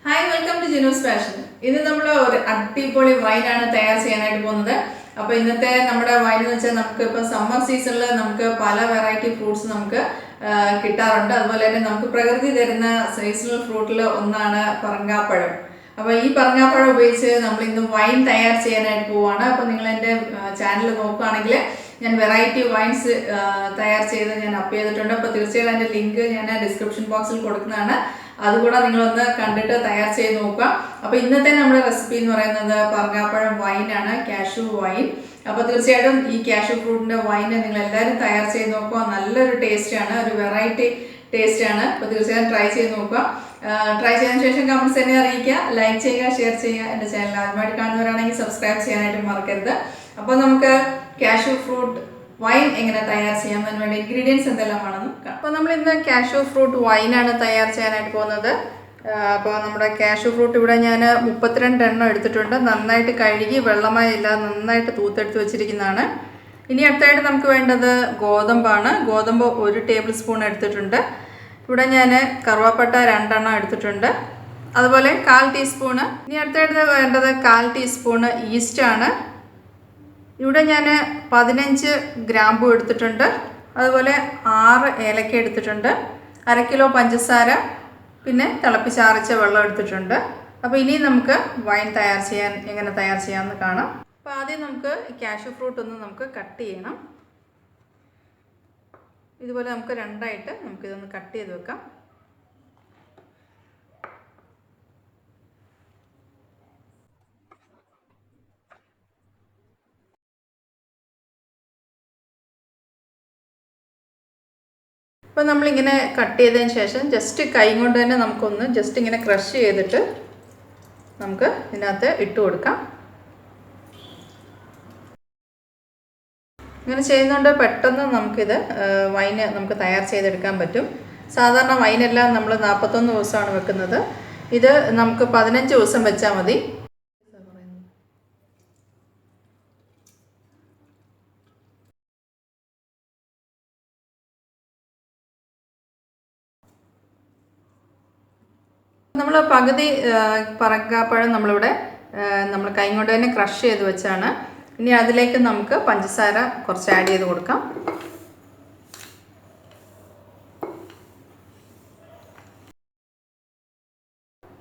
Hi, welcome to Jinu's fashion. ഇന്ന് നമ്മൾ ഒരു അടിപൊളി വൈനാണ് തയ്യാർ ചെയ്യാനായിട്ട് പോകുന്നത്. അപ്പോൾ ഇന്നത്തെ നമ്മുടെ വൈൻ എന്ന് വെച്ചാൽ നമുക്ക് ഇപ്പോൾ സമ്മർ സീസണിൽ നമുക്ക് പല വെറൈറ്റി ഫ്രൂട്ട്സ് നമുക്ക് കിട്ടാറുണ്ട്. അതുപോലെ തന്നെ നമുക്ക് പ്രകൃതി തരുന്ന സീസണൽ ഫ്രൂട്ടിൽ ഒന്നാണ് പറങ്കാപ്പഴം. അപ്പോൾ ഈ പറങ്കാപ്പഴം ഉപയോഗിച്ച് നമ്മൾ ഇന്ന് വൈൻ തയ്യാർ ചെയ്യാനായിട്ട് പോവുകയാണ്. അപ്പോൾ നിങ്ങൾ എൻ്റെ ചാനൽ നോക്കുകയാണെങ്കിൽ ഞാൻ വെറൈറ്റി വൈൻസ് തയ്യാർ ചെയ്ത് ഞാൻ അപ്പ് ചെയ്തിട്ടുണ്ട്. അപ്പോൾ തീർച്ചയായും അതിൻ്റെ ലിങ്ക് ഞാൻ ഡിസ്ക്രിപ്ഷൻ ബോക്സിൽ കൊടുക്കുന്നതാണ്. അതുകൂടെ നിങ്ങളൊന്ന് കണ്ടിട്ട് തയ്യാർ ചെയ്ത് നോക്കുക. അപ്പോൾ ഇന്നത്തെ നമ്മുടെ റെസിപ്പി എന്ന് പറയുന്നത് പറങ്കാപ്പഴം വൈനാണ്, കാഷ്യൂ വൈൻ. അപ്പോൾ തീർച്ചയായിട്ടും ഈ കാഷ്യൂ ഫ്രൂട്ടിൻ്റെ വൈന് നിങ്ങൾ എല്ലാവരും തയ്യാർ ചെയ്ത് നോക്കുക. നല്ലൊരു ടേസ്റ്റാണ്, ഒരു വെറൈറ്റി ടേസ്റ്റാണ്. അപ്പോൾ തീർച്ചയായും ട്രൈ ചെയ്ത് നോക്കുക. ട്രൈ ചെയ്തതിന് ശേഷം കമൻറ്റ്സ് തന്നെ അറിയിക്കുക, ലൈക്ക് ചെയ്യുക, ഷെയർ ചെയ്യുക. എൻ്റെ ചാനൽ ആദ്യമായിട്ട് കാണുന്നവരാണെങ്കിൽ സബ്സ്ക്രൈബ് ചെയ്യാനായിട്ട് മറക്കരുത്. അപ്പോൾ നമുക്ക് കാഷ്യൂ ഫ്രൂട്ട് വൈൻ എങ്ങനെ തയ്യാർ ചെയ്യാം, അതിന് വേണ്ടി ഇൻഗ്രീഡിയൻസ് എന്തെല്ലാമാണെന്ന് കാണാം. അപ്പോൾ നമ്മൾ ഇന്ന് കാഷ്യൂ ഫ്രൂട്ട് വൈനാണ് തയ്യാർ ചെയ്യാനായിട്ട് പോകുന്നത്. അപ്പോൾ നമ്മുടെ കാഷ്യൂ ഫ്രൂട്ട് ഇവിടെ ഞാൻ 32 എണ്ണം എടുത്തിട്ടുണ്ട്. നന്നായിട്ട് കഴുകി വെള്ളമായി ഇല്ലാതെ നന്നായിട്ട് തൂത്തെടുത്ത് വെച്ചിരിക്കുന്നതാണ്. ഇനി അടുത്തായിട്ട് നമുക്ക് വേണ്ടത് ഗോതമ്പാണ്. ഗോതമ്പ് 1 ടേബിൾ സ്പൂൺ എടുത്തിട്ടുണ്ട്. ഇവിടെ ഞാൻ കറുവാപ്പട്ട 2 എണ്ണം എടുത്തിട്ടുണ്ട്, അതുപോലെ 1/4 ടീസ്പൂണ്. ഇനി അടുത്തായിട്ട് വേണ്ടത് 1/4 ടീസ്പൂണ് ഈസ്റ്റാണ്. ഇവിടെ ഞാൻ 15 ഗ്രാമ്പു എടുത്തിട്ടുണ്ട്, അതുപോലെ 6 ഏലക്ക എടുത്തിട്ടുണ്ട്, 1/2 കിലോ പഞ്ചസാര, പിന്നെ തിളപ്പിച്ചാറിച്ച വെള്ളം എടുത്തിട്ടുണ്ട്. അപ്പോൾ ഇനി നമുക്ക് വൈൻ എങ്ങനെ തയ്യാർ ചെയ്യാമെന്ന് കാണാം. അപ്പോൾ ആദ്യം നമുക്ക് കാഷ്യൂ ഫ്രൂട്ട് ഒന്ന് നമുക്ക് കട്ട് ചെയ്യണം. ഇതുപോലെ നമുക്ക് രണ്ടായിട്ട് നമുക്കിതൊന്ന് കട്ട് ചെയ്ത് വെക്കാം. അപ്പോൾ നമ്മളിങ്ങനെ കട്ട് ചെയ്തതിന് ശേഷം ജസ്റ്റ് കൈ കൊണ്ട് തന്നെ നമുക്കൊന്ന് ജസ്റ്റ് ഇങ്ങനെ ക്രഷ് ചെയ്തിട്ട് നമുക്ക് ഇതിനകത്ത് ഇട്ട് കൊടുക്കാം. ഇങ്ങനെ ചെയ്യുന്നതുകൊണ്ട് പെട്ടെന്ന് നമുക്കിത് വൈന് നമുക്ക് തയ്യാർ ചെയ്തെടുക്കാൻ പറ്റും. സാധാരണ വൈനെല്ലാം നമ്മൾ 41 ദിവസമാണ് വെക്കുന്നത്. ഇത് നമുക്ക് 15 ദിവസം വെച്ചാൽ മതി. നമ്മൾ പകുതി പറങ്കാപ്പഴം നമ്മൾ കൈ കൊണ്ട് തന്നെ ക്രഷ് ചെയ്ത് വെച്ചാണ്. ഇനി അതിലേക്ക് നമുക്ക് പഞ്ചസാര കുറച്ച് ആഡ് ചെയ്ത് കൊടുക്കാം.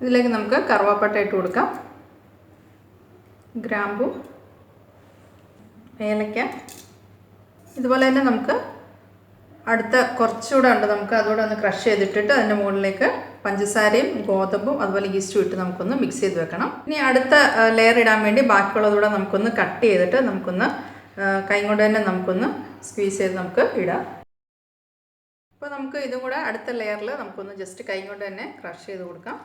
ഇതിലേക്ക് നമുക്ക് കറുവാപ്പട്ട ഇട്ട് കൊടുക്കാം, ഗ്രാമ്പു, ഏലക്ക. ഇതുപോലെ തന്നെ നമുക്ക് അടുത്ത കുറച്ചുകൂടെ ഉണ്ട്, നമുക്ക് അതുകൂടെ ഒന്ന് ക്രഷ് ചെയ്തിട്ടിട്ട് അതിൻ്റെ മുകളിലേക്ക് പഞ്ചസാരയും ഗോതമ്പും അതുപോലെ ഈസ്റ്റും ഇട്ട് നമുക്കൊന്ന് മിക്സ് ചെയ്ത് വെക്കണം. ഇനി അടുത്ത ലെയർ ഇടാൻ വേണ്ടി ബാക്കിയുള്ളതുകൂടെ നമുക്കൊന്ന് കട്ട് ചെയ്തിട്ട് നമുക്കൊന്ന് കൈ കൊണ്ട് തന്നെ നമുക്കൊന്ന് സ്ക്വീസ് ചെയ്ത് നമുക്ക് ഇടാം. അപ്പോൾ നമുക്ക് ഇതും കൂടെ അടുത്ത ലെയറിൽ നമുക്കൊന്ന് ജസ്റ്റ് കൈ കൊണ്ട് തന്നെ ക്രഷ് ചെയ്ത് കൊടുക്കാം.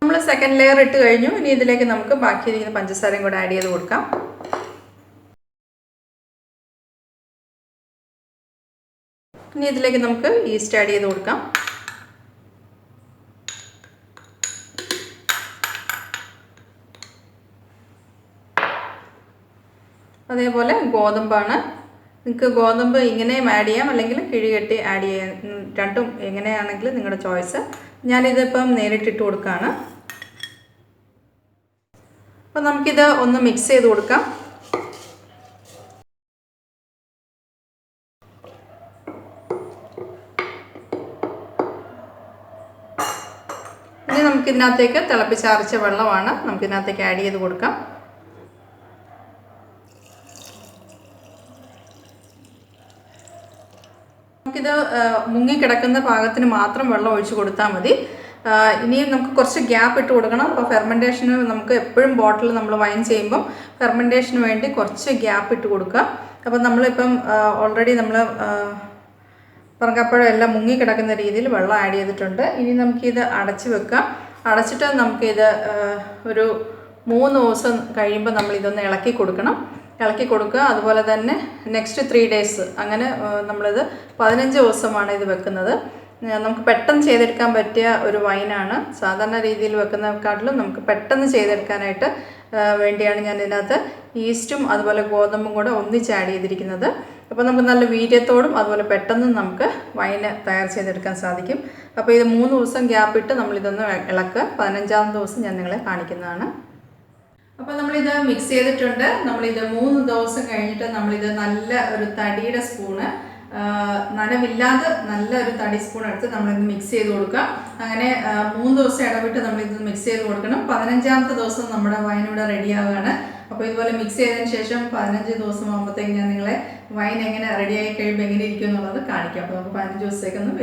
നമ്മൾ സെക്കൻഡ് ലെയർ ഇട്ട് കഴിഞ്ഞു. ഇനി ഇതിലേക്ക് നമുക്ക് ബാക്കിയിരിക്കുന്ന പഞ്ചസാരയും കൂടെ ആഡ് ചെയ്ത് കൊടുക്കാം. ഇനി ഇതിലേക്ക് നമുക്ക് ഈസ്റ്റ് ആഡ് ചെയ്ത് കൊടുക്കാം. അതേപോലെ ഗോതമ്പാണ്. നിങ്ങൾക്ക് ഗോതമ്പ് ഇങ്ങനെയും ആഡ് ചെയ്യാം, അല്ലെങ്കിൽ കിഴികെട്ടി ആഡ് ചെയ്യാം. രണ്ടും എങ്ങനെയാണെങ്കിലും നിങ്ങളുടെ ചോയ്സ്. ഞാനിതിപ്പം നേരിട്ടിട്ട് കൊടുക്കുകയാണ്. അപ്പോൾ നമുക്കിത് ഒന്ന് മിക്സ് ചെയ്ത് കൊടുക്കാം. ഇനി നമുക്കിതിനകത്തേക്ക് തിളപ്പിച്ചാറിച്ച വെള്ളമാണ് നമുക്കിതിനകത്തേക്ക് ആഡ് ചെയ്ത് കൊടുക്കാം. നമുക്കിത് മുങ്ങിക്കിടക്കുന്ന പാകത്തിന് മാത്രം വെള്ളം ഒഴിച്ച് കൊടുത്താൽ മതി. ഇനിയും നമുക്ക് കുറച്ച് ഗ്യാപ്പ് ഇട്ട് കൊടുക്കണം. അപ്പോൾ ഫെർമെൻറ്റേഷന് നമുക്ക് എപ്പോഴും ബോട്ടിൽ നമ്മൾ വൈൻ ചെയ്യുമ്പം ഫെർമെൻറ്റേഷന് വേണ്ടി കുറച്ച് ഗ്യാപ്പ് ഇട്ട് കൊടുക്കുക. അപ്പോൾ നമ്മളിപ്പം ഓൾറെഡി നമ്മൾ പറങ്കാപ്പഴം എല്ലാം മുങ്ങിക്കിടക്കുന്ന രീതിയിൽ വെള്ളം ആഡ് ചെയ്തിട്ടുണ്ട്. ഇനി നമുക്കിത് അടച്ച് വെക്കാം. അടച്ചിട്ട് നമുക്കിത് ഒരു 3 ദിവസം കഴിയുമ്പോൾ നമ്മളിതൊന്ന് ഇളക്കി കൊടുക്കുക. അതുപോലെ തന്നെ നെക്സ്റ്റ് 3 ഡേയ്സ് അങ്ങനെ നമ്മളിത് 15 ദിവസമാണ് ഇത് വെക്കുന്നത്. നമുക്ക് പെട്ടെന്ന് ചെയ്തെടുക്കാൻ പറ്റിയ ഒരു വൈനാണ്. സാധാരണ രീതിയിൽ വെക്കുന്നതിനെക്കാട്ടിലും നമുക്ക് പെട്ടെന്ന് ചെയ്തെടുക്കാനായിട്ട് വേണ്ടിയാണ് ഞാൻ ഇതിനകത്ത് ഈസ്റ്റും അതുപോലെ ഗോതമ്പും കൂടെ ഒന്നിച്ച് ആഡ് ചെയ്തിരിക്കുന്നത്. അപ്പോൾ നമുക്ക് നല്ല വീര്യത്തോടും അതുപോലെ പെട്ടെന്ന് നമുക്ക് വൈന് തയ്യാർ ചെയ്തെടുക്കാൻ സാധിക്കും. അപ്പോൾ ഇത് 3 ദിവസം ഗ്യാപ്പിട്ട് നമ്മളിതൊന്ന് ഇളക്കുക. 15-ാമത്തെ ദിവസം ഞാൻ നിങ്ങളെ കാണിക്കുന്നതാണ്. അപ്പോൾ നമ്മളിത് മിക്സ് ചെയ്തിട്ടുണ്ട്. നമ്മളിത് 3 ദിവസം കഴിഞ്ഞിട്ട് നമ്മളിത് നല്ല ഒരു തടിയുടെ സ്പൂണ്, നനവില്ലാതെ നല്ല ഒരു തടി സ്പൂൺ എടുത്ത് നമ്മളിത് മിക്സ് ചെയ്ത് കൊടുക്കാം. അങ്ങനെ 3 ദിവസം ഇടവിട്ട് നമ്മളിത് മിക്സ് ചെയ്ത് കൊടുക്കണം. 15-ാമത്തെ ദിവസം നമ്മുടെ വൈൻ ഇവിടെ റെഡിയാവുകയാണ്. അപ്പോൾ ഇതുപോലെ മിക്സ് ചെയ്തതിന് ശേഷം 15 ദിവസം ആകുമ്പോഴത്തേക്ക് ഞാൻ നിങ്ങളെ വൈൻ എങ്ങനെ റെഡിയായി കഴിയുമ്പോൾ എങ്ങനെ ഇരിക്കും എന്നുള്ളത് കാണിക്കാം. അപ്പോൾ നമുക്ക് 15 ദിവസത്തേക്കൊന്ന്